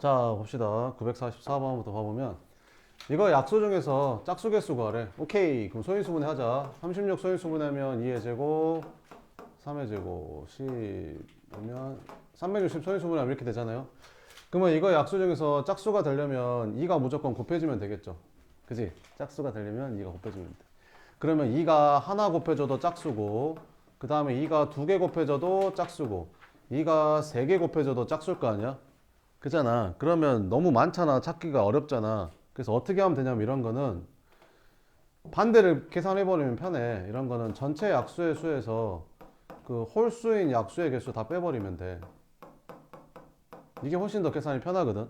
자, 봅시다. 944번부터 봐보면 이거 약수 중에서 짝수 개수 구하래. 오케이. 그럼 소인수분해 하자. 36 소인수분해하면 2의 제곱, 3의 제곱, 10이면 360 소인수분해하면 이렇게 되잖아요. 그러면 이거 약수 중에서 짝수가 되려면 2가 무조건 곱해지면 되겠죠. 그지? 짝수가 되려면 2가 곱해지면 돼. 그러면 2가 하나 곱해져도 짝수고, 그 다음에 2가 두 개 곱해져도 짝수고, 2가 세 개 곱해져도 짝수일 거 아니야? 그잖아. 그러면 너무 많잖아. 찾기가 어렵잖아. 그래서 어떻게 하면 되냐면 이런 거는 반대를 계산해버리면 편해. 이런 거는 전체 약수의 수에서 그 홀수인 약수의 개수 다 빼버리면 돼. 이게 훨씬 더 계산이 편하거든.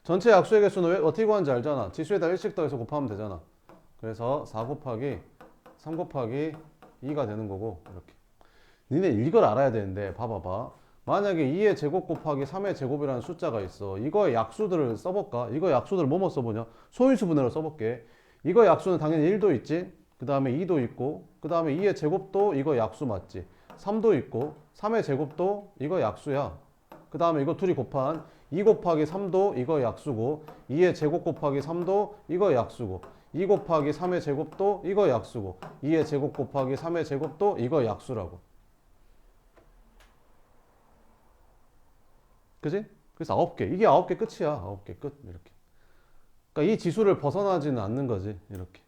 전체 약수의 개수는 왜 어떻게 구하는지 알잖아. 지수에다 1씩 더해서 곱하면 되잖아. 그래서 4 곱하기 3 곱하기 2가 되는 거고 이렇게. 니네 이걸 알아야 되는데 봐봐봐. 만약에 2의 제곱 곱하기 3의 제곱이라는 숫자가 있어. 이거의 약수들을 써볼까? 이거 약수들을 뭐뭐 써보냐? 소인수분해로 써볼게. 이거 약수는 당연히 1도 있지. 그 다음에 2도 있고, 그 다음에 2의 제곱도 이거 약수 맞지. 3도 있고, 3의 제곱도 이거 약수야. 그 다음에 이거 둘이 곱한 2 곱하기 3도 이거 약수고, 2의 제곱 곱하기 3도 이거 약수고, 2 곱하기 3의 제곱도 이거 약수고, 2의 제곱 곱하기 3의 제곱도 이거 약수라고. 그지? 그래서 9개. 이게 9개 끝이야. 9개 끝. 이렇게. 그러니까 이 지수를 벗어나지는 않는 거지. 이렇게.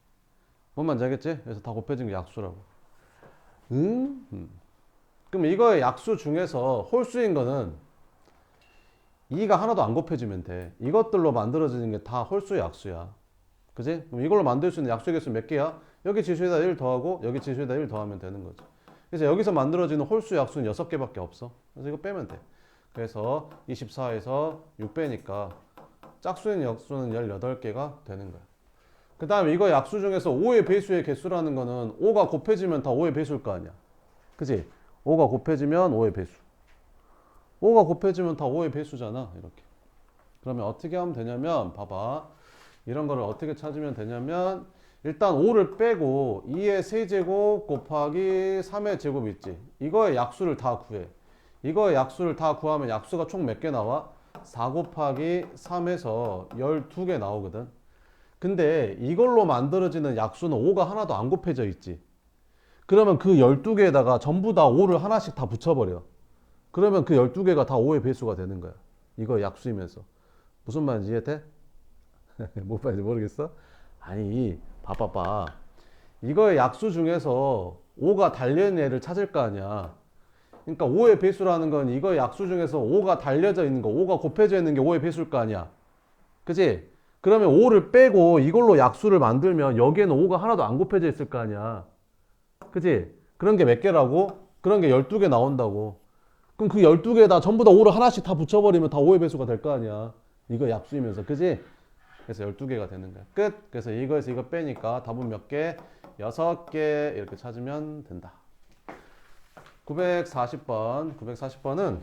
뭔 말인지 알겠지? 그래서 다 곱해진 게 약수라고. 응? 그럼 이거의 약수 중에서 홀수인 거는 2가 하나도 안 곱해지면 돼. 이것들로 만들어지는 게 다 홀수 약수야. 그지? 그럼 이걸로 만들 수 있는 약수의 개수 몇 개야? 여기 지수에다 1 더하고 여기 지수에다 1 더하면 되는 거지. 그래서 여기서 만들어지는 홀수 약수는 6개밖에 없어. 그래서 이거 빼면 돼. 그래서 24에서 6 빼니까 짝수인 약수는 18개가 되는 거야. 그 다음에 이거 약수 중에서 5의 배수의 개수라는 거는 5가 곱해지면 다 5의 배수일 거 아니야. 그지? 5가 곱해지면 5의 배수. 5가 곱해지면 다 5의 배수잖아. 이렇게. 그러면 어떻게 하면 되냐면 봐봐. 이런 거를 어떻게 찾으면 되냐면 일단 5를 빼고 2의 세제곱 곱하기 3의 제곱 있지. 이거의 약수를 다 구해. 이거의 약수를 다 구하면 약수가 총 몇 개 나와? 4 곱하기 3에서 12개 나오거든. 근데 이걸로 만들어지는 약수는 5가 하나도 안 곱해져 있지. 그러면 그 12개에다가 전부 다 5를 하나씩 다 붙여버려. 그러면 그 12개가 다 5의 배수가 되는 거야. 이거 약수이면서. 무슨 말인지 이해돼? 못 말인지 모르겠어? 아니, 봐봐봐. 이거의 약수 중에서 5가 달려있는 애를 찾을 거 아니야. 그러니까 5의 배수라는 건 이거 약수 중에서 5가 달려져 있는 거, 5가 곱해져 있는 게 5의 배수일 거 아니야. 그치? 그러면 5를 빼고 이걸로 약수를 만들면 여기에는 5가 하나도 안 곱해져 있을 거 아니야. 그치? 그런 게 몇 개라고? 그런 게 12개 나온다고. 그럼 그 12개에다 전부 다 5를 하나씩 다 붙여버리면 다 5의 배수가 될 거 아니야. 이거 약수이면서. 그치? 그래서 12개가 되는 거야. 끝! 그래서 이거에서 이거 빼니까 답은 몇 개? 6개 이렇게 찾으면 된다. 940번. 940번은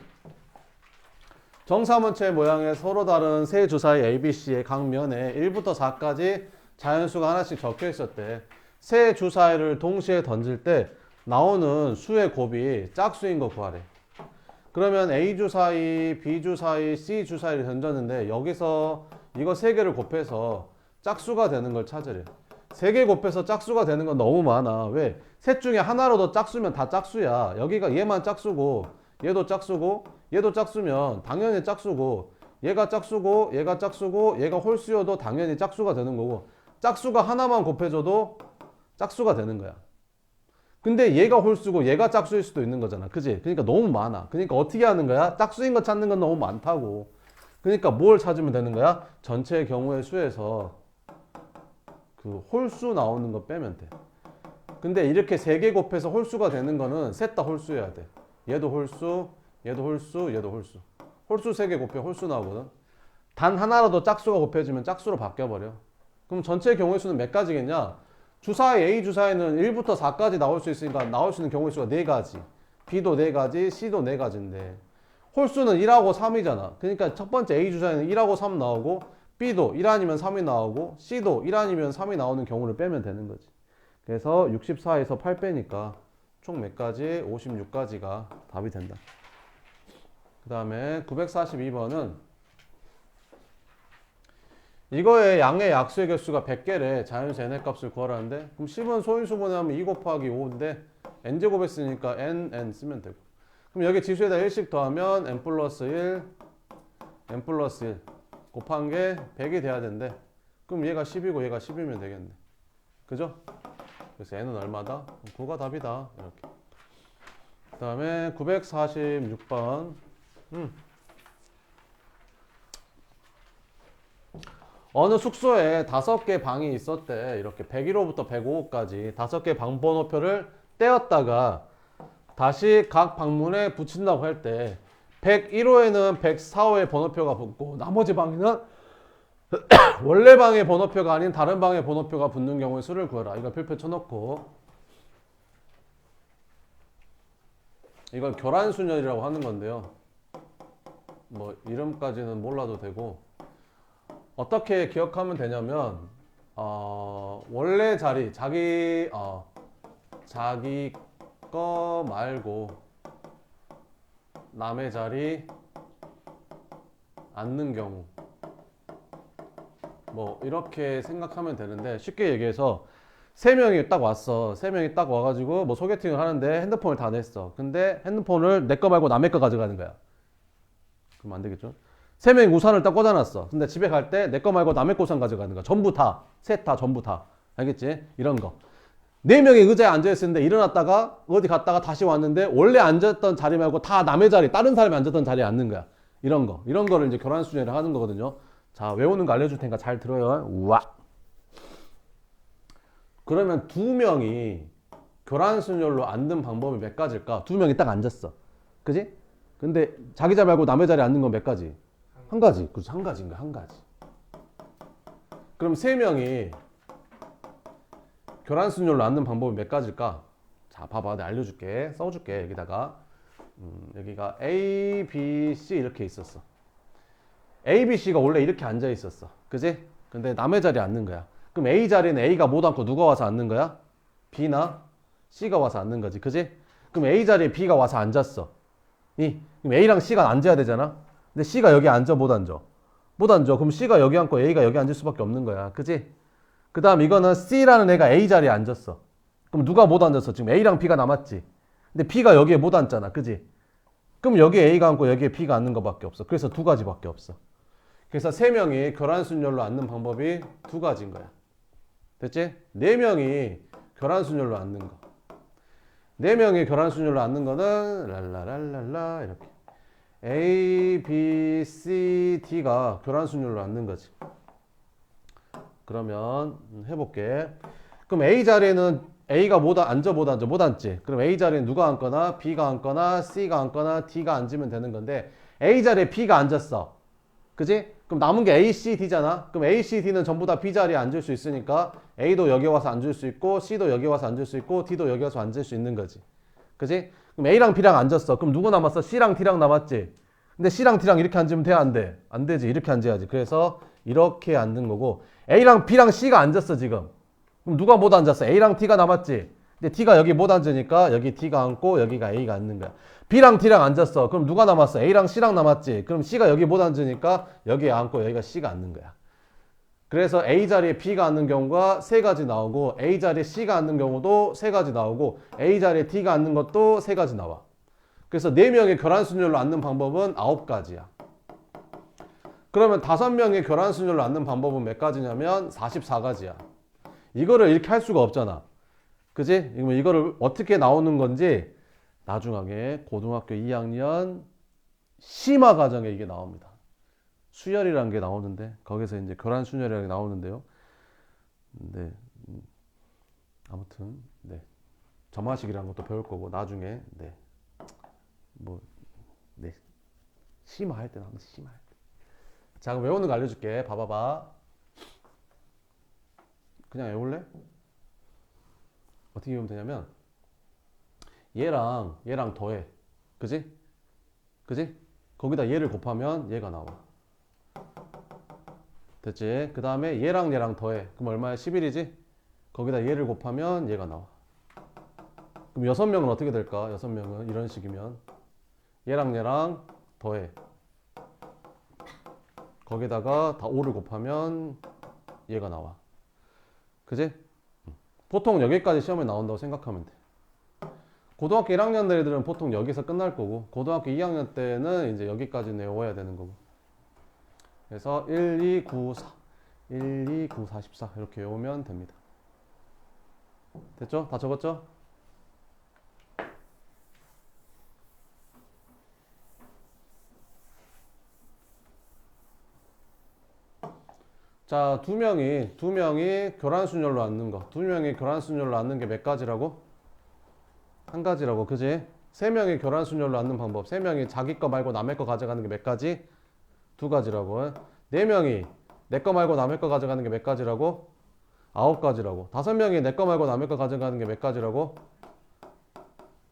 정사문체 모양의 서로 다른 세 주사위 ABC의 각 면에 1부터 4까지 자연수가 하나씩 적혀 있었대. 세 주사위를 동시에 던질 때 나오는 수의 곱이 짝수인 거 구하래. 그러면 A 주사위, B 주사위, C 주사위를 던졌는데 여기서 이거 세 개를 곱해서 짝수가 되는 걸 찾으래. 세 개 곱해서 짝수가 되는 건 너무 많아. 왜? 셋 중에 하나로도 짝수면 다 짝수야. 여기가 얘만 짝수고 얘도 짝수고 얘도 짝수면 당연히 짝수고 얘가 짝수고 얘가 짝수고 얘가 홀수여도 당연히 짝수가 되는 거고 짝수가 하나만 곱해줘도 짝수가 되는 거야. 근데 얘가 홀수고 얘가 짝수일 수도 있는 거잖아. 그지? 그러니까 너무 많아. 그러니까 어떻게 하는 거야? 짝수인 거 찾는 건 너무 많다고. 그러니까 뭘 찾으면 되는 거야? 전체 경우의 수에서 그 홀수 나오는 거 빼면 돼. 근데 이렇게 세 개 곱해서 홀수가 되는 거는 셋 다 홀수여야 돼. 얘도 홀수, 얘도 홀수, 얘도 홀수. 홀수 세 개 곱해 홀수 나오거든. 단 하나라도 짝수가 곱해지면 짝수로 바뀌어버려. 그럼 전체 경우의 수는 몇 가지겠냐? 주사위 A 주사위는 1부터 4까지 나올 수 있으니까 나올 수 있는 경우의 수가 4가지. B도 4가지, C도 4가지인데 홀수는 1하고 3이잖아. 그러니까 첫 번째 A 주사위는 1하고 3 나오고 B도 1 아니면 3이 나오고 C도 1 아니면 3이 나오는 경우를 빼면 되는 거지. 그래서 64에서 8 빼니까 총 몇 가지? 56가지가 답이 된다. 그 다음에 942번은 이거의 양의 약수의 개수가 100개래. 자연수 n의 값을 구하라는데, 그럼 10은 소인수분해 하면 2 곱하기 5인데 n제곱 했으니까 n 쓰면 되고, 그럼 여기 지수에다 1씩 더하면 n 플러스 1 n 플러스 1 곱한 게 100이 돼야 된대. 그럼 얘가 10이고 얘가 10이면 되겠네. 그죠? 그래서 n은 얼마다? 9가 답이다. 이렇게. 그 다음에 946번. 어느 숙소에 5개 방이 있었대. 이렇게 101호부터 105호까지 5개 방 번호표를 떼었다가 다시 각 방문에 붙인다고 할 때 101호에는 104호의 번호표가 붙고 나머지 방에는 원래 방의 번호표가 아닌 다른 방의 번호표가 붙는 경우의 수를 구해라. 이걸 필표 쳐놓고, 이걸 교란순열이라고 하는 건데요. 뭐 이름까지는 몰라도 되고, 어떻게 기억하면 되냐면 원래 자리 자기 거 말고 남의 자리 앉는 경우, 뭐 이렇게 생각하면 되는데, 쉽게 얘기해서 3명이 딱 왔어. 3명이 딱 와가지고 뭐 소개팅을 하는데 핸드폰을 다 냈어. 근데 핸드폰을 내 거 말고 남의 거 가져가는 거야. 그럼 안 되겠죠? 3명이 우산을 딱 꽂아놨어. 근데 집에 갈 때 내 거 말고 남의 거 우산 가져가는 거야. 전부 다. 셋 다 전부 다. 알겠지? 이런 거. 4명이 의자에 앉아있었는데 일어났다가 어디 갔다가 다시 왔는데 원래 앉았던 자리 말고 다 남의 자리, 다른 사람이 앉았던 자리에 앉는 거야. 이런 거. 이런 거를 이제 교란순열을 하는 거거든요. 자, 외우는 거 알려줄 테니까 잘 들어요. 우와. 그러면 2명이 교란순열로 앉는 방법이 몇 가지일까? 2명이 딱 앉았어. 그지? 근데 자기 자리 말고 남의 자리에 앉는 건 몇 가지? 한 가지. 그렇지, 한 가지인 거야, 한 가지. 그럼 3명이 교란순열로 앉는 방법이 몇 가지일까? 자, 봐봐. 내가 알려줄게. 써줄게. 여기다가. 여기가 A, B, C 이렇게 있었어. A, B, C가 원래 이렇게 앉아 있었어. 그지? 근데 남의 자리에 앉는 거야. 그럼 A 자리는 A가 못 앉고 누가 와서 앉는 거야? B나 C가 와서 앉는 거지. 그지? 그럼 A 자리에 B가 와서 앉았어. 그럼 A랑 C가 앉아야 되잖아? 근데 C가 여기 앉아, 못 앉아? 못 앉아. 그럼 C가 여기 앉고 A가 여기 앉을 수밖에 없는 거야. 그지? 그 다음 이거는 C라는 애가 A 자리에 앉았어. 그럼 누가 못 앉았어? 지금 A랑 B가 남았지. 근데 B가 여기에 못 앉잖아. 그지? 그럼 여기에 A가 앉고 여기에 B가 앉는 것밖에 없어. 그래서 2가지밖에 없어. 그래서 3명이 교란순열로 앉는 방법이 2가지인 거야. 됐지? 4명이 교란순열로 앉는 거. 4명이 교란순열로 앉는 거는 랄라랄랄라 이렇게 A, B, C, D가 교란순열로 앉는 거지. 그러면 해볼게. 그럼 A 자리에는 A가 못 앉아, 못 앉아, 못 앉지. 그럼 A 자리에 누가 앉거나 B가 앉거나 C가 앉거나 D가 앉으면 되는 건데, A 자리에 B가 앉았어. 그지? 그럼 남은 게 A, C, D잖아. 그럼 A, C, D는 전부 다 B 자리에 앉을 수 있으니까 A도 여기 와서 앉을 수 있고 C도 여기 와서 앉을 수 있고 D도 여기 와서 앉을 수 있는 거지. 그지? 그럼 A랑 B랑 앉았어. 그럼 누구 남았어? C랑 D랑 남았지. 근데 C랑 D랑 이렇게 앉으면 돼? 안 돼? 안 되지. 이렇게 앉아야지. 그래서 이렇게 앉는 거고, A랑 B랑 C가 앉았어 지금. 그럼 누가 못 앉았어? A랑 D가 남았지. 근데 D가 여기 못 앉으니까 여기 D가 앉고 여기가 A가 앉는 거야. B랑 D랑 앉았어. 그럼 누가 남았어? A랑 C랑 남았지. 그럼 C가 여기 못 앉으니까 여기에 앉고 여기가 C가 앉는 거야. 그래서 A 자리에 B가 앉는 경우가 3가지 나오고, A 자리에 C가 앉는 경우도 3가지 나오고, A 자리에 D가 앉는 것도 3가지 나와. 그래서 4명의 교란순열로 앉는 방법은 9가지야. 그러면 5명의 교란순열로 앉는 방법은 몇 가지냐면 44가지야. 이거를 이렇게 할 수가 없잖아. 그지? 이거를 어떻게 나오는 건지 나중에 고등학교 2학년 심화 과정에 이게 나옵니다. 수열이라는 게 나오는데, 거기서 이제 교란순열이라는 게 나오는데요. 네. 아무튼, 네. 점화식이라는 것도 배울 거고, 나중에, 네. 네. 심화할 때 나오는 심화할 때. 자, 그럼 외우는 거 알려줄게. 봐봐봐. 그냥 외울래? 어떻게 외우면 되냐면, 얘랑 더해. 그지? 그지? 거기다 얘를 곱하면 얘가 나와. 됐지? 그 다음에 얘랑 더해. 그럼 얼마야? 11이지? 거기다 얘를 곱하면 얘가 나와. 그럼 6명은 어떻게 될까? 6명은 이런 식이면 얘랑 더해. 거기다가 다 5를 곱하면 얘가 나와. 그지? 보통 여기까지 시험에 나온다고 생각하면 돼. 고등학교 1학년 애들은 보통 여기서 끝날 거고, 고등학교 2학년 때는 이제 여기까지는 외워야 되는 거고. 그래서 1, 2, 9, 4, 1, 2, 9, 4, 14 이렇게 외우면 됩니다. 됐죠? 다 적었죠? 자, 두 명이 교란순열로 앉는 거. 두 명이 교란순열로 앉는 게 몇 가지라고? 한 가지라고, 그지? 세 명이 교란순열로 앉는 방법. 세 명이 자기 거 말고 남의 거 가져가는 게 몇 가지? 두 가지라고. 네 명이 내 거 말고 남의 거 가져가는 게 몇 가지라고? 9가지라고. 5명이 내 거 말고 남의 거 가져가는 게 몇 가지라고?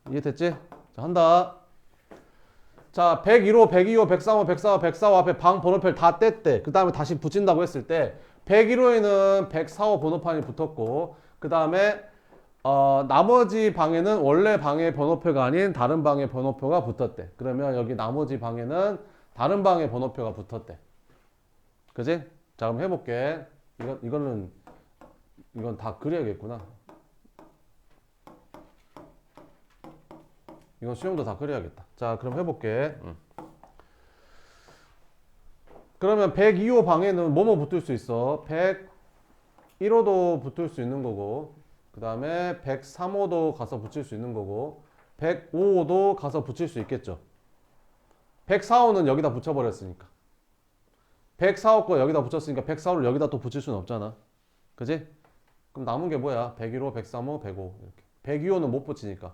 이해됐지? 자, 한다. 자, 101호, 102호, 103호, 104호, 104호 앞에 방 번호표를 다 뗐대. 그 다음에 다시 붙인다고 했을 때 101호에는 104호 번호판이 붙었고, 그 다음에 나머지 방에는 원래 방의 번호표가 아닌 다른 방의 번호표가 붙었대. 그러면 여기 나머지 방에는 다른 방의 번호표가 붙었대. 그지? 자, 그럼 해볼게. 이건 다 그려야겠구나. 이건 수영도 다 그려야겠다. 자, 그럼 해볼게. 그러면 102호 방에는 뭐뭐 붙을 수 있어? 101호도 붙을 수 있는 거고, 그 다음에 103호도 가서 붙일 수 있는 거고, 105호도 가서 붙일 수 있겠죠. 104호는 여기다 붙여버렸으니까. 104호 거 여기다 붙였으니까 104호를 여기다 또 붙일 수는 없잖아. 그지? 그럼 남은 게 뭐야? 101호, 103호, 105 이렇게. 102호는 못 붙이니까.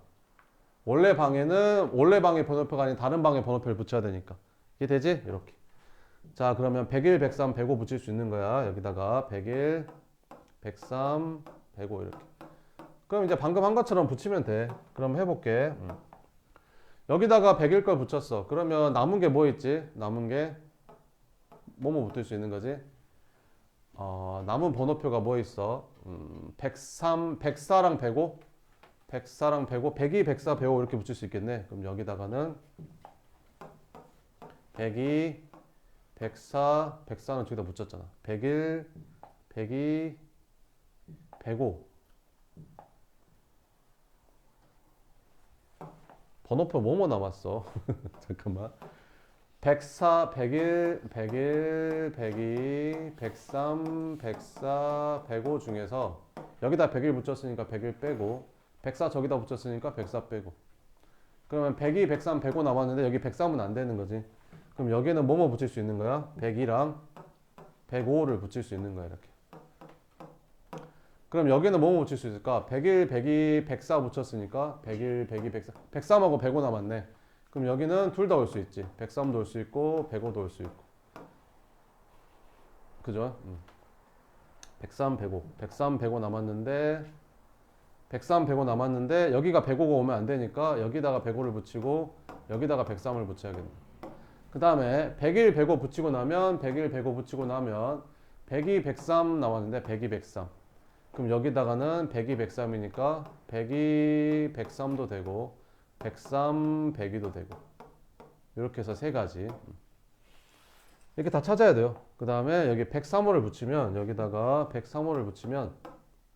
원래 방에는 원래 방의 번호표가 아닌 다른 방의 번호표를 붙여야 되니까. 이게 되지? 이렇게. 자, 그러면 101, 103, 105 붙일 수 있는 거야. 여기다가 101, 103, 105 이렇게. 그럼 이제 방금 한 것처럼 붙이면 돼. 그럼 해볼게. 여기다가 100일 걸 붙였어. 그러면 남은 게 뭐 있지? 남은 게 뭐뭐 붙을 수 있는 거지? 남은 번호표가 뭐 있어? 103, 104랑 105? 104랑 105, 102, 104, 105 이렇게 붙일 수 있겠네. 그럼 여기다가는 102, 104, 104는 저기다 붙였잖아. 101, 102, 105. 번호표 뭐뭐 남았어? 잠깐만. 104, 101, 101, 102, 103, 104, 105 중에서 여기다 101 붙였으니까 101 빼고 104 저기다 붙였으니까 104 빼고, 그러면 102, 103, 105 남았는데 여기 103은 안 되는 거지. 그럼 여기는 뭐뭐 붙일 수 있는 거야? 102랑 105를 붙일 수 있는 거야. 이렇게. 그럼 여기는 뭐뭐 붙일 수 있을까? 101, 102, 104 붙였으니까 101, 102, 104 103하고 105 남았네. 그럼 여기는 둘 다 올 수 있지. 103도 올 수 있고 105도 올 수 있고. 그죠? 103, 105 103, 105 남았는데 103, 105 남았는데 여기가 105가 오면 안 되니까 여기다가 105를 붙이고 여기다가 103을 붙여야겠네. 그 다음에 101, 105 붙이고 나면 101, 105 붙이고 나면 102, 103 나왔는데 102, 103. 그럼 여기다가는 102, 103이니까 102, 103도 되고 103, 102도 되고, 이렇게 해서 세 가지. 이렇게 다 찾아야 돼요. 그 다음에 여기 103호를 붙이면 여기다가 103호를 붙이면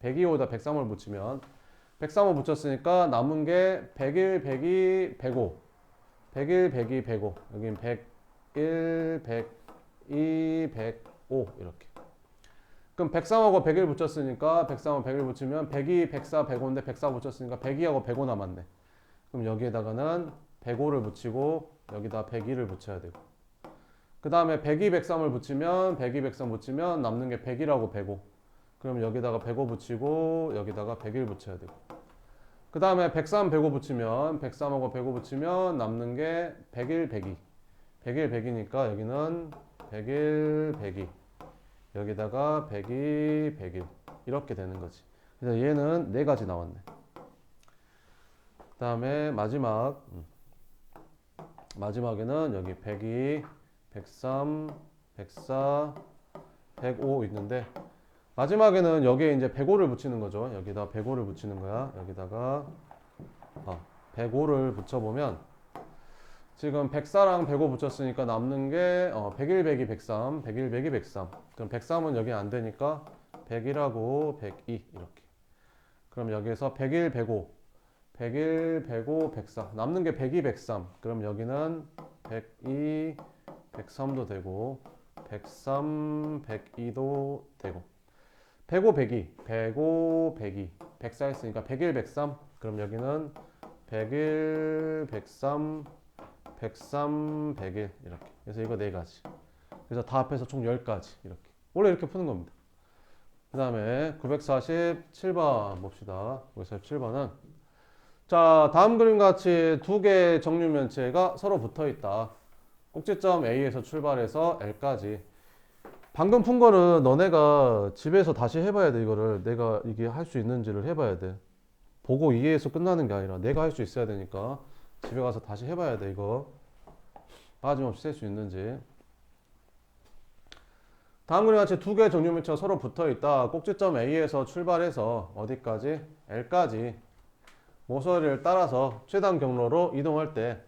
102호에다 103호를 붙이면 103호 붙였으니까 남은 게 101, 102, 105 101, 102, 105 여긴 101, 102, 105 이렇게. 그럼 103하고 101 붙였으니까 103하고 101 붙이면 102, 104, 105인데 104 붙였으니까 102하고 105 남았네. 그럼 여기에다가는 105를 붙이고 여기다 102를 붙여야 되고, 그 다음에 102, 103을 붙이면 102, 103 붙이면 남는 게 101하고 105. 그럼 여기다가 105 붙이고 여기다가 101 붙여야 되고, 그 다음에 103, 105 붙이면 103하고 105 붙이면 남는 게 101, 102. 101, 102니까 여기는 101, 102. 여기다가 102, 101. 이렇게 되는 거지. 그래서 얘는 네 가지 나왔네. 그 다음에 마지막에는 여기 102, 103, 104, 105 있는데 마지막에는 여기에 이제 105를 붙이는 거죠. 여기다 105를 붙이는 거야. 여기다가 105를 붙여보면 지금 104랑 105 붙였으니까 남는 게 101, 102, 103, 101, 102, 103. 그럼 103은 여기 안 되니까 101하고 102 이렇게. 그럼 여기에서 101, 105, 101, 105, 104. 남는 게 102, 103. 그럼 여기는 102, 103도 되고 103, 102도 되고 105, 102, 105, 102, 104 했으니까 101, 103. 그럼 여기는 101, 103, 103, 101 이렇게. 그래서 이거 네 가지. 그래서 다 합해서 총 10가지 이렇게. 원래 이렇게 푸는 겁니다. 그 다음에 947번 봅시다. 947번은 자, 다음 그림과 같이 두 개의 정류면체가 서로 붙어 있다. 꼭지점 A에서 출발해서 L까지. 방금 푼 거는 너네가 집에서 다시 해봐야 돼. 이거를 내가 이게 할 수 있는지를 해봐야 돼. 보고 이해해서 끝나는 게 아니라 내가 할 수 있어야 되니까 집에 가서 다시 해봐야 돼. 이거 빠짐없이 셀 수 있는지. 다음 그림과 같이 두 개의 정류면체가 서로 붙어 있다. 꼭지점 A에서 출발해서 어디까지? L까지 모서리를 따라서 최단 경로로 이동할 때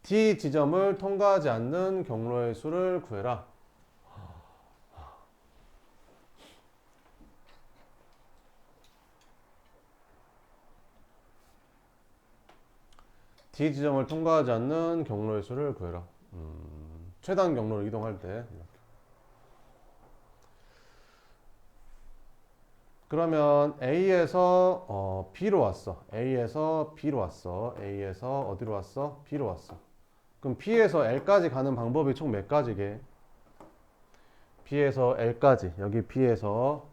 D 지점을 통과하지 않는 경로의 수를 구해라. D 지점을 통과하지 않는 경로의 수를 구해라. 최단 경로로 이동할 때. 그러면 A에서 B로 왔어. A에서 B로 왔어. A에서 어디로 왔어? B로 왔어. 그럼 B에서 L까지 가는 방법이 총 몇 가지게? B에서 L까지. 여기 B에서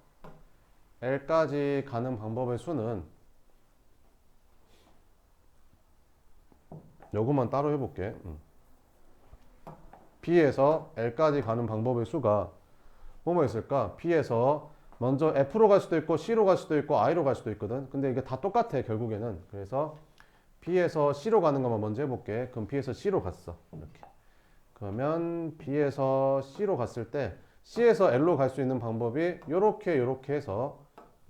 L까지 가는 방법의 수는 요것만 따로 해볼게. B에서 L까지 가는 방법의 수가 뭐뭐 있을까? B에서 먼저 F로 갈 수도 있고 C로 갈 수도 있고 I로 갈 수도 있거든. 근데 이게 다 똑같아 결국에는. 그래서 B에서 C로 가는 것만 먼저 해볼게. 그럼 B에서 C로 갔어. 이렇게. 그러면 B에서 C로 갔을 때 C에서 L로 갈 수 있는 방법이 요렇게 해서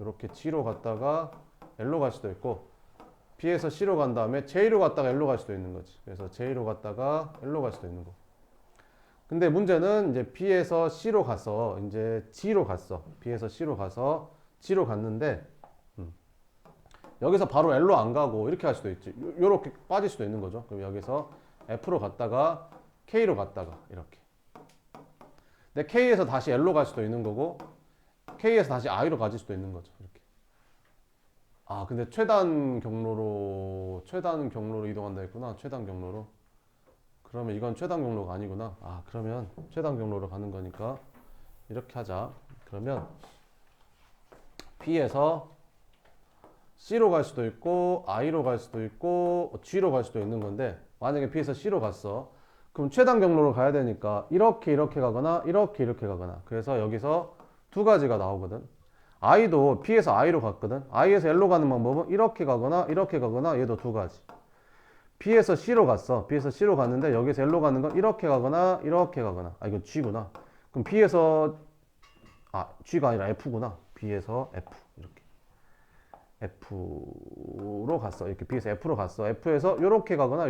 요렇게 G로 갔다가 L로 갈 수도 있고 B에서 C로 간 다음에 J로 갔다가 L로 갈 수도 있는 거지. 그래서 J로 갔다가 L로 갈 수도 있는 거. 근데 문제는 이제 B에서 C로 가서 이제 G로 갔어. B에서 C로 가서 G로 갔는데 여기서 바로 L로 안 가고 이렇게 갈 수도 있지. 요렇게 빠질 수도 있는 거죠. 그럼 여기서 F로 갔다가 K로 갔다가 이렇게. 근데 K에서 다시 L로 갈 수도 있는 거고 K에서 다시 I로 가질 수도 있는 거죠. 이렇게. 아, 근데 최단 경로로 이동한다 했구나. 최단 경로로. 그러면 이건 최단 경로가 아니구나. 아, 그러면 최단 경로로 가는 거니까 이렇게 하자. 그러면 B에서 C로 갈 수도 있고 I로 갈 수도 있고 G로 갈 수도 있는 건데 만약에 B에서 C로 갔어. 그럼 최단 경로로 가야 되니까 이렇게 가거나 이렇게 가거나. 그래서 여기서 두 가지가 나오거든. I도 B에서 I로 갔거든. I에서 L로 가는 방법은 이렇게 가거나 얘도 두 가지. B에서 C로 갔어. B에서 C로 갔는데 여기서 L로 가는 건 이렇게 가거나 아, 이건 G구나. 그럼 G가 아니라 F구나. B에서 F 이렇게. F로 갔어. 이렇게 B에서 F로 갔어. F에서 이렇게 가거나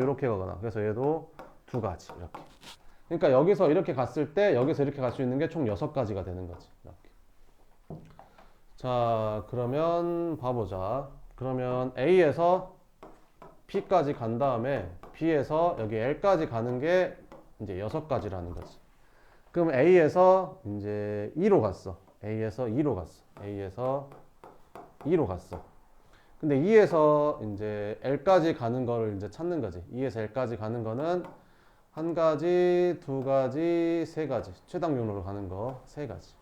그래서 얘도 두 가지 이렇게. 그러니까 여기서 이렇게 갔을 때 여기서 이렇게 갈 수 있는 게 총 6가지가 되는 거지. 이렇게. 자, 그러면 봐보자. 그러면 A에서 B까지 간 다음에 B에서 여기 L까지 가는 게 이제 6가지라는 거지. 그럼 A에서 이제 2로 갔어. A에서 2로 갔어. 근데 2에서 이제 L까지 가는 거를 이제 찾는 거지. 2에서 L까지 가는 거는 한 가지, 두 가지, 세 가지. 최단 경로로 가는 거 세 가지.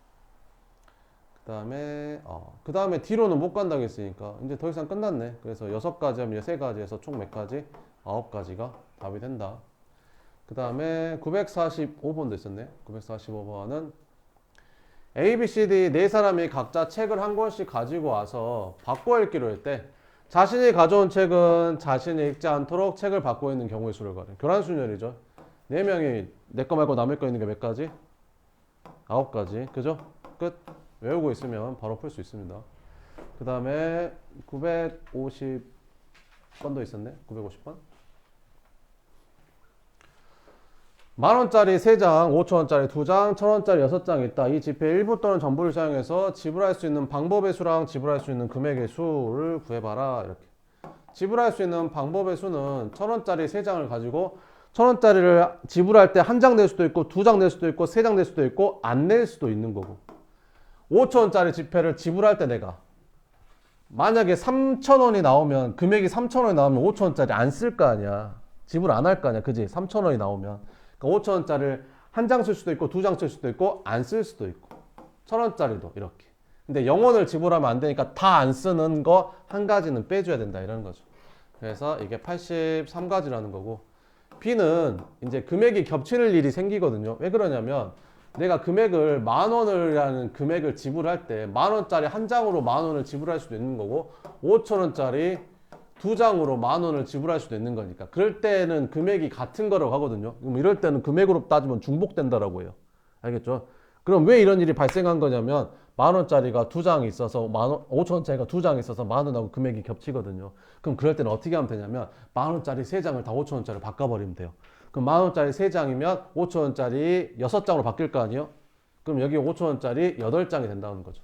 그 다음에 D로는 못 간다고 했으니까 이제 더 이상 끝났네. 그래서 6가지 하면 3가지에서 총 몇 가지? 9가지가 답이 된다. 그 다음에 945번도 있었네. 945번은 A, B, C, D 네 사람이 각자 책을 한 권씩 가지고 와서 바꿔 읽기로 했대. 자신이 가져온 책은 자신이 읽지 않도록 책을 바꿔 읽는 경우의 수를 구하래. 교란순열이죠. 4명이 내 거 말고 남의 거 있는 게 몇 가지? 9가지. 그죠? 끝. 외우고 있으면 바로 풀 수 있습니다. 그 다음에 950번도 있었네. 950번. 10,000원짜리 3장, 5,000원짜리 2장, 1,000원짜리 6장 있다. 이 지폐 일부 또는 전부를 사용해서 지불할 수 있는 방법의 수랑 지불할 수 있는 금액의 수를 구해봐라. 이렇게. 지불할 수 있는 방법의 수는 1,000원짜리 3장을 가지고 1,000원짜리를 지불할 때 한 장 낼 수도 있고 2장 낼 수도 있고 3장 낼 수도 있고 안 낼 수도 있는 거고, 5,000원짜리 지폐를 지불할 때 내가 만약에 3,000원이 나오면, 금액이 3,000원이 나오면 5,000원짜리 안 쓸 거 아니야. 지불 안 할 거 아니야. 그지? 3,000원이 나오면. 그러니까 5,000원짜리를 한 장 쓸 수도 있고 2장 쓸 수도 있고 안 쓸 수도 있고, 1,000원짜리도 이렇게. 근데 0원을 지불하면 안 되니까 다 안 쓰는 거 한 가지는 빼줘야 된다 이런 거죠. 그래서 이게 83가지라는 거고, B는 이제 금액이 겹치는 일이 생기거든요. 왜 그러냐면 내가 금액을 10,000원이라는 금액을 지불할 때 10,000원짜리 한 장으로 10,000원을 지불할 수도 있는 거고 5,000원짜리 2장으로 10,000원을 지불할 수도 있는 거니까, 그럴 때는 금액이 같은 거라고 하거든요. 그럼 이럴 때는 금액으로 따지면 중복된다라고 해요. 알겠죠? 그럼 왜 이런 일이 발생한 거냐면 10,000원짜리가 2장이 있어서 5,000원짜리가 2장이 있어서 10,000원하고 금액이 겹치거든요. 그럼 그럴 때는 어떻게 하면 되냐면 10,000원짜리 3장을 다 5,000원짜리로 바꿔버리면 돼요. 그럼 10,000원짜리 3장이면 5,000원짜리 6장으로 바뀔 거 아니에요? 그럼 여기 5,000원짜리 8장이 된다는 거죠.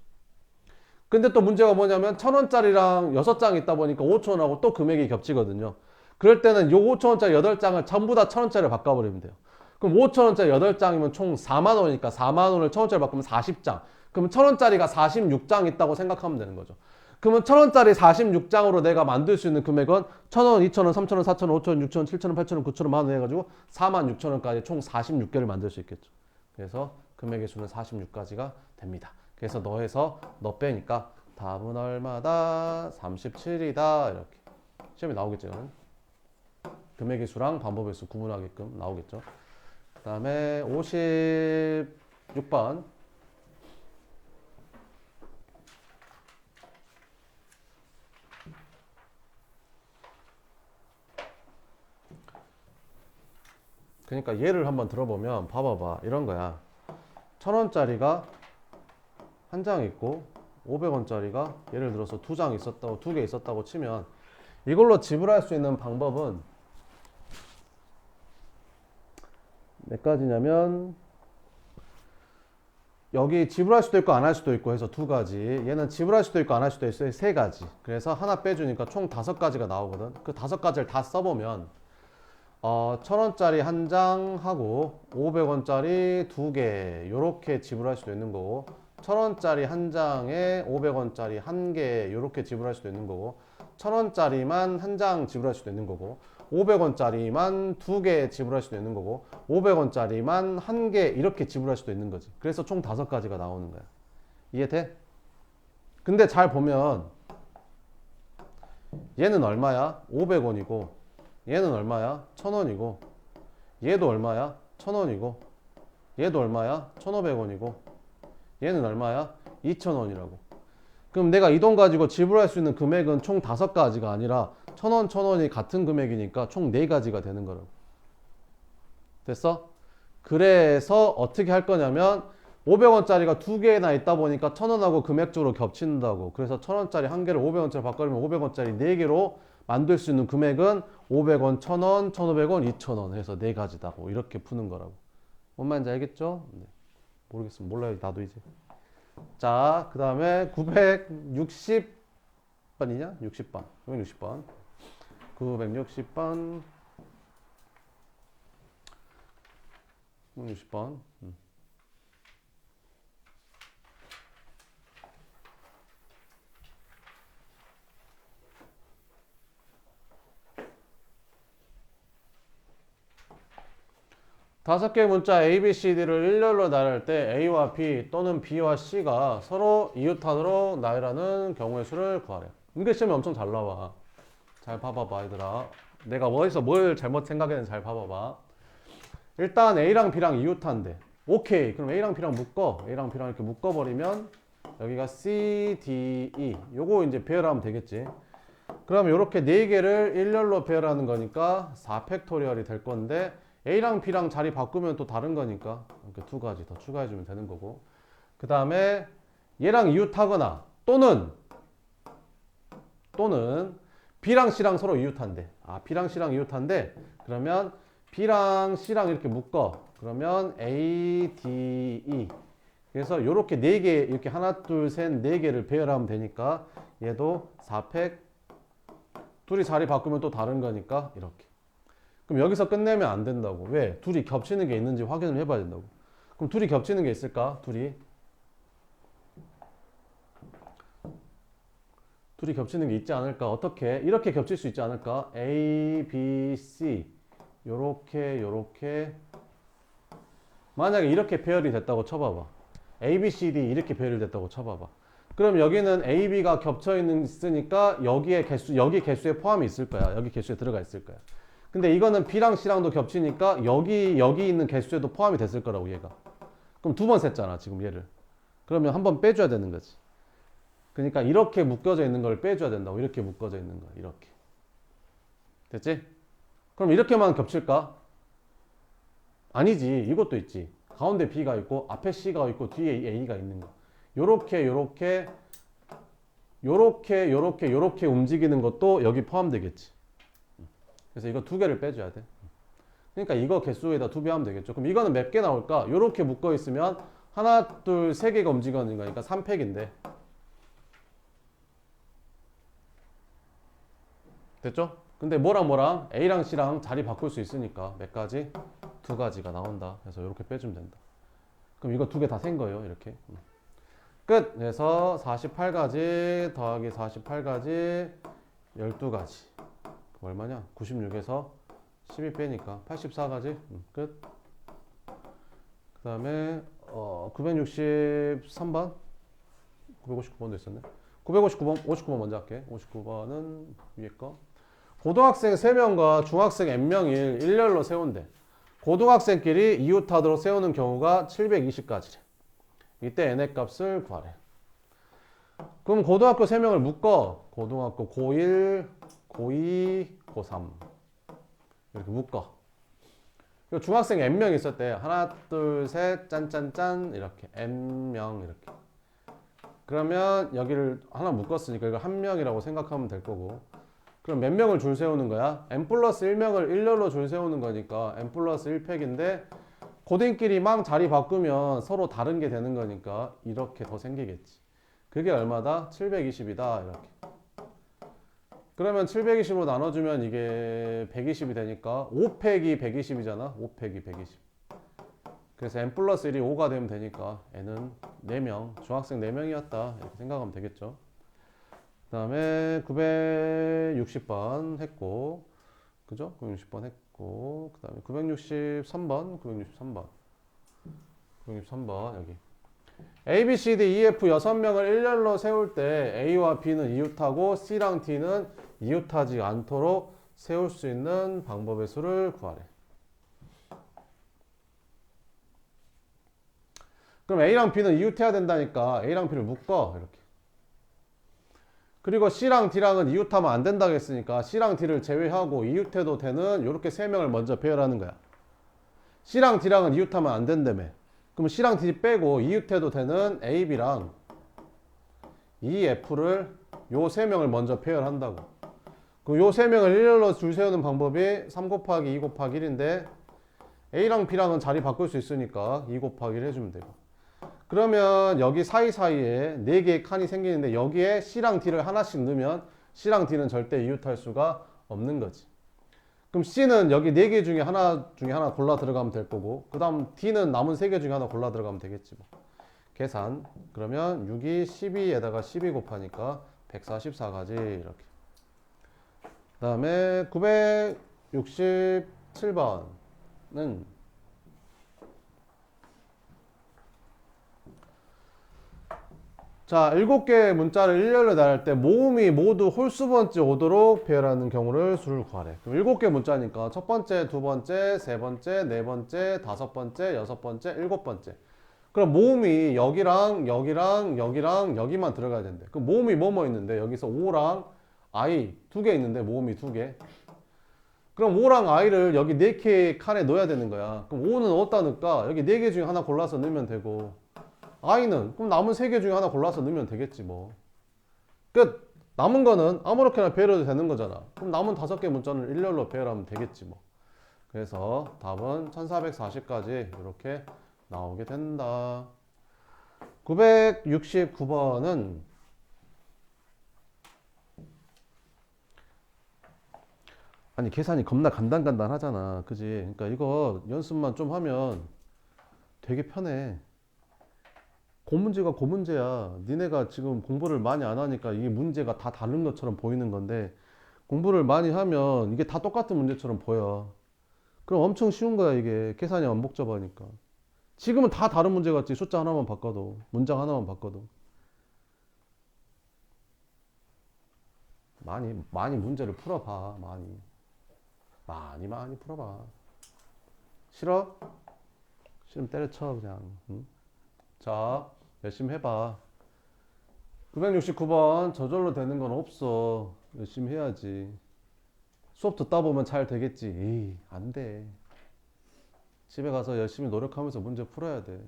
근데 또 문제가 뭐냐면 1,000원짜리랑 6장이 있다 보니까 5,000원하고 또 금액이 겹치거든요. 그럴 때는 요 5,000원짜리 8장을 전부 다 1,000원짜리로 바꿔버리면 돼요. 그럼 5,000원짜리 8장이면 총 4만원이니까 4만원을 1,000원짜리 바꾸면 40장. 그럼 1,000원짜리가 46장 있다고 생각하면 되는 거죠. 그러면 1,000원짜리 46장으로 내가 만들 수 있는 금액은 1,000원, 2,000원, 3,000원, 4,000원, 5,000원, 6,000원, 7,000원, 8,000원, 9,000원, 만원 해가지고 46,000원까지 총 46개를 만들 수 있겠죠. 그래서 금액의 수는 46가지가 됩니다. 그래서 너 빼니까 답은 얼마다? 37이다. 이렇게 시험에 나오겠죠. 금액의 수랑 방법의 수 구분하게끔 나오겠죠. 그 다음에 56번. 그러니까 예를 한번 들어보면 봐봐봐. 이런 거야. 1,000원짜리가 한 장 있고 500원짜리가 예를 들어서 2장 있었다고, 2개 있었다고 치면 이걸로 지불할 수 있는 방법은 몇 가지냐면, 여기 지불할 수도 있고 안 할 수도 있고 해서 2가지, 얘는 지불할 수도 있고 안 할 수도 있어요. 3가지. 그래서 하나 빼주니까 총 5가지가 나오거든. 그 5가지를 다 써보면 1,000원짜리 한 장 하고 500원짜리 2개 요렇게 지불할 수도 있는 거고, 1,000원짜리 한 장에 500원짜리 1개 요렇게 지불할 수도 있는 거고, 1,000원짜리만 한 장 지불할 수도 있는 거고, 500원짜리만 2개 지불할 수도 있는 거고, 500원짜리만 1개 이렇게 지불할 수도 있는 거지. 그래서 총 5가지가 나오는 거야. 이해돼? 근데 잘 보면 얘는 얼마야? 500원이고, 얘는 얼마야? 1,000원이고, 얘도 얼마야? 1,000원이고, 얘도 얼마야? 1,500원이고, 얘는 얼마야? 2,000원이라고. 그럼 내가 이 돈 가지고 지불할 수 있는 금액은 총 5가지가 아니라 1,000원, 1,000원이 같은 금액이니까 총 4가지가 되는 거라고. 됐어? 그래서 어떻게 할 거냐면 500원짜리가 2개나 있다 보니까 1,000원하고 금액적으로 겹친다고. 그래서 1,000원짜리 한 개를 500원짜리 바꿔주면 500원짜리 4개로 만들 수 있는 금액은 500원, 1,000원, 1,500원, 2,000원 해서 4가지다고. 이렇게 푸는 거라고. 뭔 말인지 알겠죠? 네. 모르겠으면 몰라요. 나도 이제. 자, 그 다음에 960번이냐? 60번. 960번. 960번. 960번. 5개의 문자 A, B, C, D를 일렬로 나열할 때 A와 B 또는 B와 C가 서로 이웃한으로 나열하는 경우의 수를 구하래. 이게 시험에 엄청 잘 나와. 잘 봐봐봐 얘들아. 내가 어디서 뭘 잘못 생각했는지 잘 봐봐봐. 일단 A랑 B랑 이웃한데, 오케이. 그럼 A랑 B랑 묶어. A랑 B랑 이렇게 묶어버리면 여기가 C, D, E 요거 이제 배열하면 되겠지. 그럼 이렇게 4개를 일렬로 배열하는 거니까 4팩토리얼이 될 건데, A랑 B랑 자리 바꾸면 또 다른 거니까 이렇게 2가지 더 추가해주면 되는 거고, 그 다음에 얘랑 이웃하거나 또는 B랑 C랑 서로 이웃한대. B랑 C랑 이웃한데, 그러면 B랑 C랑 이렇게 묶어. 그러면 A, D, E. 그래서 이렇게 네 개, 이렇게 하나, 둘, 셋, 네 개를 배열하면 되니까 얘도 4팩. 둘이 자리 바꾸면 또 다른 거니까 이렇게. 그럼 여기서 끝내면 안 된다고. 왜? 둘이 겹치는 게 있는지 확인을 해봐야 된다고. 그럼 둘이 겹치는 게 있을까? 둘이 겹치는 게 있지 않을까? 어떻게? 이렇게 겹칠 수 있지 않을까? A, B, C 요렇게 만약에 이렇게 배열이 됐다고 쳐봐봐. A, B, C, D 이렇게 배열이 됐다고 쳐봐봐. 그럼 여기는 A, B가 겹쳐 있으니까 여기 개수에 포함이 있을 거야. 여기 개수에 들어가 있을 거야. 근데 이거는 B랑 C랑도 겹치니까 여기 있는 개수에도 포함이 됐을 거라고 얘가. 그럼 두 번 셌잖아 지금 얘를. 그러면 한 번 빼줘야 되는 거지. 그러니까 이렇게 묶어져 있는 걸 빼줘야 된다고. 이렇게 묶어져 있는 거 이렇게. 됐지? 그럼 이렇게만 겹칠까? 아니지. 이것도 있지. 가운데 B가 있고 앞에 C가 있고 뒤에 A가 있는 거. 요렇게 움직이는 것도 여기 포함되겠지. 그래서 이거 두 개를 빼줘야 돼. 그러니까 이거 개수에다 2배 하면 되겠죠. 그럼 이거는 몇 개 나올까? 요렇게 묶어 있으면 하나, 둘, 세 개가 움직이는 거니까 3팩인데. 됐죠? 근데 뭐랑 A랑 C랑 자리 바꿀 수 있으니까 몇 가지? 2가지가 나온다. 그래서 이렇게 빼주면 된다. 그럼 이거 두 개 다 센 거예요. 이렇게. 끝! 그래서 48가지 더하기 48가지 12가지. 얼마냐? 96에서 12 빼니까 84가지. 끝. 그 다음에 963번 959번도 있었네. 59번 먼저 할게. 59번은 위에 거. 고등학생 3명과 중학생 N명일 일렬로 세운대. 고등학생끼리 이웃하도록 세우는 경우가 720가지래. 이때 n의 값을 구하래. 그럼 고등학교 3명을 묶어. 고등학교 고1, 고2, 고3 이렇게 묶어. 그리고 중학생 N명 있었대. 하나, 둘, 셋, 짠짠짠 이렇게 N명 이렇게. 그러면 여기를 하나 묶었으니까 이걸 한 명이라고 생각하면 될 거고. 그럼 몇 명을 줄 세우는 거야? n 플러스 1명을 일렬로 줄 세우는 거니까 n 플러스 1팩인데 고딩끼리 막 자리 바꾸면 서로 다른 게 되는 거니까 이렇게 더 생기겠지. 그게 얼마다? 720이다 이렇게. 그러면 720으로 나눠주면 이게 120이 되니까 5팩이 120이잖아. 5팩이 120. 그래서 n 플러스 1이 5가 되면 되니까 n은 4명, 중학생 4명이었다 이렇게 생각하면 되겠죠. 그 다음에 960번 했고, 그죠? 960번 했고, 그 다음에 963번 여기. A, B, C, D, E, F 6명을 일렬로 세울 때 A와 B는 이웃하고 C랑 D는 이웃하지 않도록 세울 수 있는 방법의 수를 구하래. 그럼 A랑 B는 이웃해야 된다니까 A랑 B를 묶어 이렇게. 그리고 C랑 D랑은 이웃하면 안 된다고 했으니까 C랑 D를 제외하고 이웃해도 되는 이렇게 3명을 먼저 배열하는 거야. C랑 D랑은 이웃하면 안 된다며. 그럼 C랑 D 빼고 이웃해도 되는 A, B랑 E, F를 요 3명을 먼저 배열한다고. 그럼 요 3명을 일렬로 줄 세우는 방법이 3 곱하기 2 곱하기 1인데 A랑 B랑은 자리 바꿀 수 있으니까 2 곱하기 1 해주면 되고. 그러면 여기 사이사이에 4개의 칸이 생기는데 여기에 C랑 D를 하나씩 넣으면 C랑 D는 절대 이웃할 수가 없는 거지. 그럼 C는 여기 4개 중에 하나 골라 들어가면 될 거고, 그 다음 D는 남은 3개 중에 하나 골라 들어가면 되겠지 뭐. 계산. 그러면 6이 12에다가 12 곱하니까 144가지 이렇게. 그 다음에 967번은 자, 7개의 문자를 일렬로 나열 때 모음이 모두 홀수번째 오도록 배열하는 경우를 수를 구하래. 그럼 7개 문자니까 첫 번째, 두 번째, 세 번째, 네 번째, 다섯 번째, 여섯 번째, 일곱 번째. 그럼 모음이 여기랑 여기만 들어가야 된대. 그럼 모음이 뭐뭐 있는데 여기서 O랑 I 2개 있는데 모음이 2개. 그럼 O랑 I를 여기 4개의 칸에 넣어야 되는 거야. 그럼 O는 어디다 넣을까? 여기 4개 중에 하나 골라서 넣으면 되고, I는 그럼 남은 3개 중에 하나 골라서 넣으면 되겠지 뭐. 끝. 남은 거는 아무렇게나 배열해도 되는 거잖아. 그럼 남은 5개 문자는 일렬로 배열하면 되겠지 뭐. 그래서 답은 1440까지 이렇게 나오게 된다. 969번은 아니 계산이 겁나 간단하잖아. 그지? 그러니까 이거 연습만 좀 하면 되게 편해. 고문제가 고문제야. 니네가 지금 공부를 많이 안 하니까 이 문제가 다 다른 것처럼 보이는 건데 공부를 많이 하면 이게 다 똑같은 문제처럼 보여. 그럼 엄청 쉬운 거야 이게. 계산이 안 복잡하니까. 지금은 다 다른 문제 같지. 숫자 하나만 바꿔도, 문장 하나만 바꿔도. 많이 문제를 풀어봐. 많이 풀어봐. 싫어? 싫으면 때려쳐 그냥. 응? 자, 열심히 해봐. 969번 저절로 되는 건 없어. 열심히 해야지. 수업 듣다 보면 잘 되겠지. 에이, 안 돼. 집에 가서 열심히 노력하면서 문제 풀어야 돼.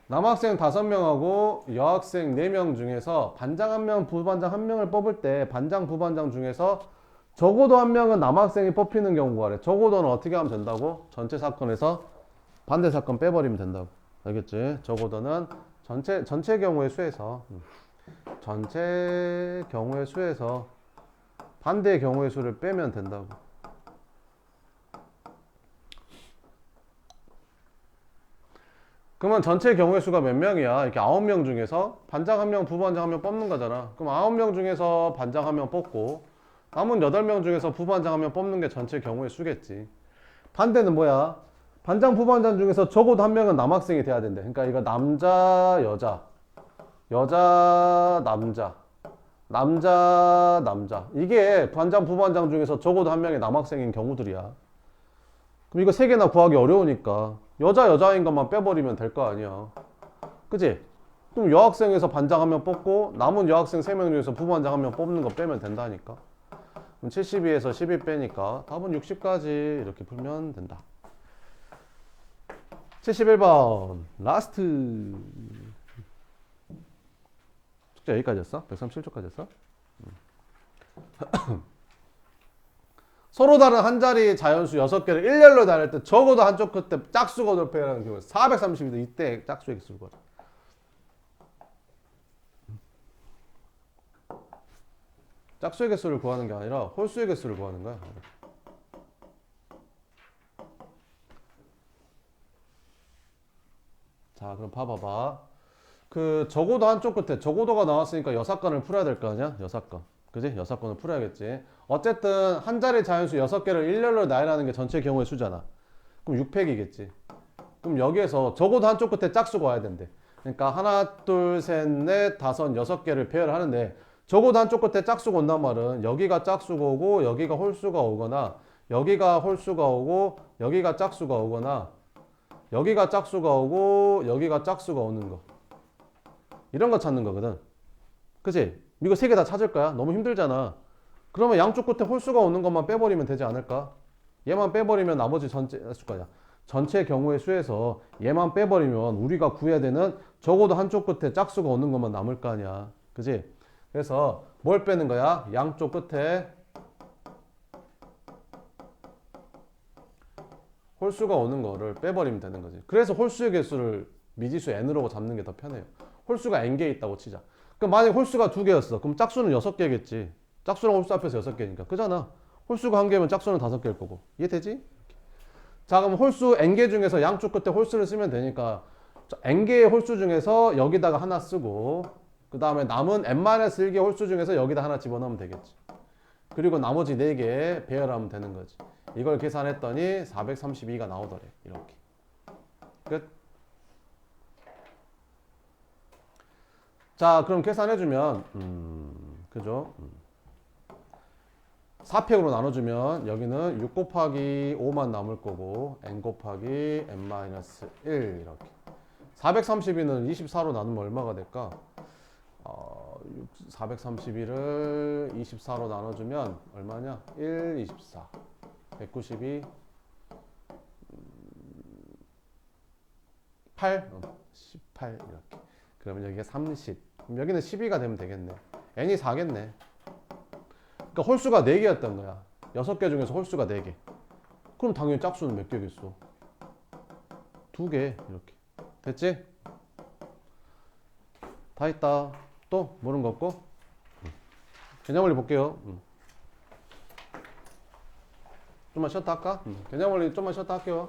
남학생 5명하고 여학생 4명 중에서 반장 1명, 부반장 1명을 뽑을 때 반장, 부반장 중에서 적어도 1명은 남학생이 뽑히는 경우가 그래. 적어도는 어떻게 하면 된다고? 전체 사건에서 반대 사건 빼버리면 된다고. 알겠지? 적어도는 전체 경우의 수에서 전체 경우의 수에서 반대의 경우의 수를 빼면 된다고. 그러면 전체 경우의 수가 몇 명이야? 이렇게 9명 중에서 반장 1명, 부반장 1명 뽑는 거잖아. 그럼 9명 중에서 반장 1명 뽑고 남은 8명 중에서 부반장 1명 뽑는 게 전체 경우의 수겠지. 반대는 뭐야? 반장, 부반장 중에서 적어도 1명은 남학생이 돼야 된대. 그러니까 이거 남자, 여자, 여자, 남자, 남자, 남자. 이게 반장, 부반장 중에서 적어도 1명이 남학생인 경우들이야. 그럼 이거 3개나 구하기 어려우니까 여자인 것만 빼버리면 될 거 아니야. 그치? 그럼 여학생에서 반장 1명 뽑고 남은 여학생 3명 중에서 부반장 1명 뽑는 거 빼면 된다니까. 그럼 72에서 12 빼니까 답은 60까지 이렇게 풀면 된다. 71번 라스트. 숙제 여기까지였어? 137초까지였어? 서로 다른 한 자리 자연수 6개를 일렬로 나눌 때 적어도 한쪽 끝에 짝수가 높여라는 경우 432도 이때 짝수의 개수를 구하라. 짝수의 개수를 구하는 게 아니라 홀수의 개수를 구하는 거야. 자, 그럼 봐봐. 그 적어도 한쪽 끝에 적어도가 나왔으니까 여사건을 풀어야 될 거 아니야? 여사건. 그지? 여사건을 풀어야겠지. 어쨌든 한 자리 자연수 6개를 일렬로 나열하는 게 전체 경우의 수잖아. 그럼 6팩이겠지. 그럼 여기에서 적어도 한쪽 끝에 짝수가 와야 된대. 그러니까 하나, 둘, 셋, 넷, 다섯, 6개를 배열하는데 적어도 한쪽 끝에 짝수가 온단 말은 여기가 짝수가 오고 여기가 홀수가 오거나 여기가 홀수가 오고 여기가 짝수가 오거나 여기가 짝수가 오고 여기가 짝수가 오는 거. 이런 거 찾는 거거든. 그치? 이거 3개 다 찾을 거야? 너무 힘들잖아. 그러면 양쪽 끝에 홀수가 오는 것만 빼버리면 되지 않을까? 얘만 빼버리면 나머지 전체 경우의 수에서 얘만 빼버리면 우리가 구해야 되는 적어도 한쪽 끝에 짝수가 오는 것만 남을 거 아니야. 그치? 그래서 뭘 빼는 거야? 양쪽 끝에 홀수가 오는 거를 빼버리면 되는 거지. 그래서 홀수의 개수를 미지수 n으로 잡는 게 더 편해요. 홀수가 n개 있다고 치자. 그럼 만약에 홀수가 2개였어. 그럼 짝수는 6개겠지. 짝수랑 홀수 앞에서 6개니까. 그잖아. 홀수가 1개면 짝수는 5개일 거고. 이해되지? 자, 그럼 홀수 n개 중에서 양쪽 끝에 홀수를 쓰면 되니까 n개의 홀수 중에서 여기다가 하나 쓰고 그 다음에 남은 n-1개 홀수 중에서 여기다 하나 집어넣으면 되겠지. 그리고 나머지 4개 배열하면 되는 거지. 이걸 계산했더니 432가 나오더래. 이렇게. 끝. 자, 그럼 계산해주면 그죠? 4팩으로 나눠주면 여기는 6 곱하기 5만 남을 거고 n 곱하기 n-1 이렇게. 432는 24로 나누면 얼마가 될까? 432를 24로 나눠주면 얼마냐? 1, 24 192 8 18 이렇게. 그러면 여기가 30. 그럼 여기는 12가 되면 되겠네. n이 4겠네. 그러니까 홀수가 4개였던 거야. 6개 중에서 홀수가 4개. 그럼 당연히 짝수는 몇 개겠어? 2개. 이렇게. 됐지? 다 했다. 또 모르는 거 없고? 개념 원리 볼게요. 좀만 쉬었다 할까? 개념 원리 좀만 쉬었다 할게요.